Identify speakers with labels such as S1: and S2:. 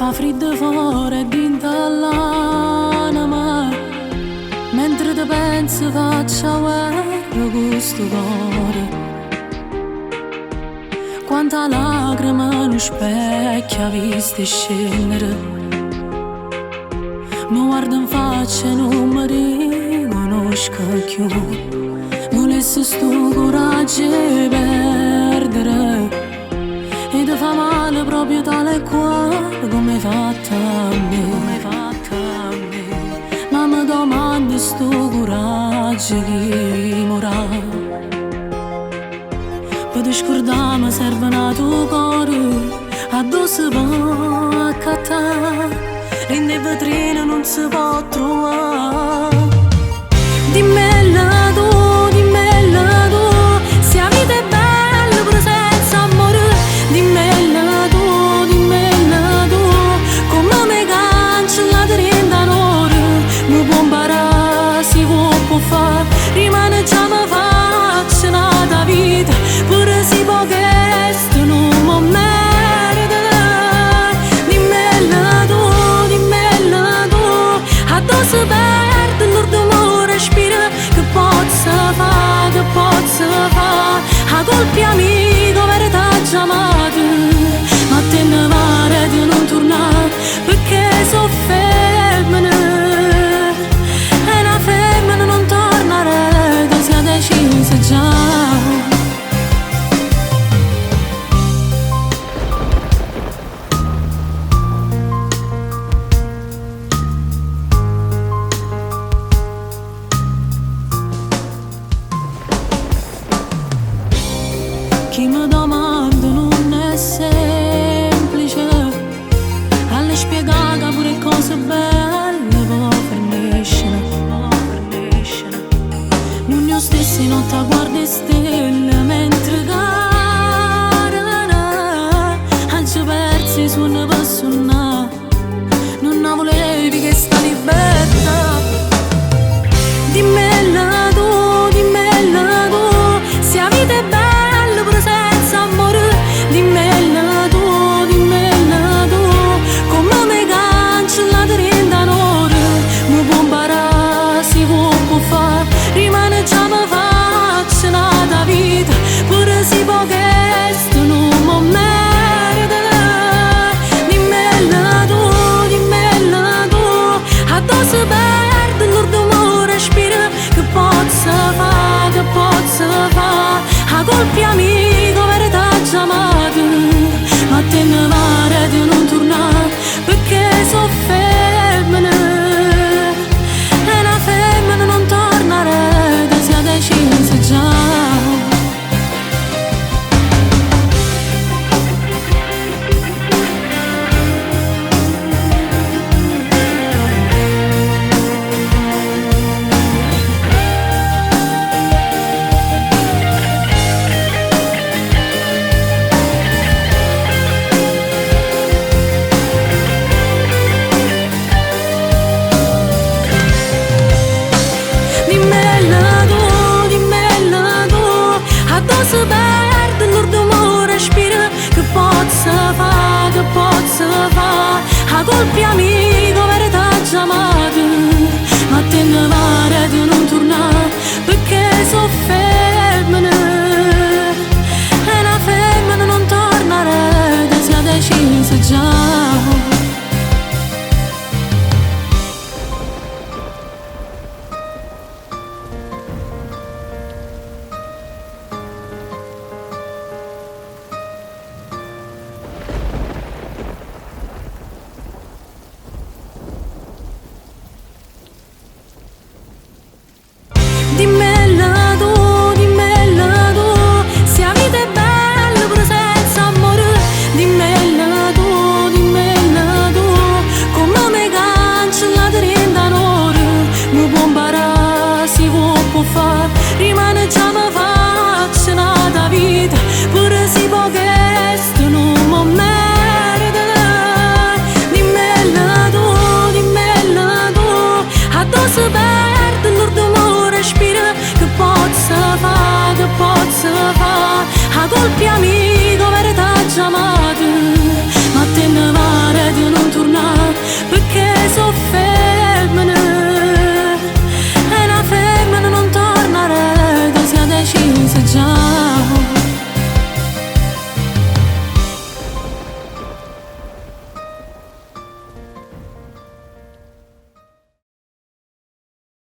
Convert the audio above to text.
S1: fa freddo fuori e dinta all'anima, mentre te pensi faccia guerra con sto cuore. Quanta lacrima in specchio visti scendere, mi guardo in faccia e non mi riconosco più. Volessi sto coraggio di perdere, e ti fa male proprio tale e quale come hai fatto a me. Ma mi domando sto coraggio chi morrà. Per ti scordare mi serve un tuo cuore, addosso va a cattare, e in vetrine non si può trovare. Dimmela tu, se la vita è bella pure senza amore. Dimmela tu, come mi cancella dentro l'ore. Mi può imparare, si può fare, rimane già mi faccia nata vita, pure si può che non mi merita. Dimmela tu, addosso perde l'ordine respira, che posso fa, a colpi amico verità già amata, ma te ne pare di non tornare, perché so femmina, e una femmina non torna rete, si è decisa già. Chi mi domanda non è semplice, alle spiegare pure cose belle può forniscere. Non io stessi notte a guardare stelle mentre gara, anzi persi su una persona, non ne volevi che sta libertà. Dimmela tu, se la vita è bella pure senza amore. Dimmela tu, come mi cancella dentro l'ore. Mi può imparare, si può fare, rimane già mi faccia nata vita, pure si può che non mi merita. Dimmela tu, addosso perde l'ordine respira, che posso fa, a colpi amico verità già amata, ma te ne pare di non tornare, perché so femmina, e una femmina non torna rete, si è decisa già. Addosso perde l'ordine respira, che posso fa, a colpi amici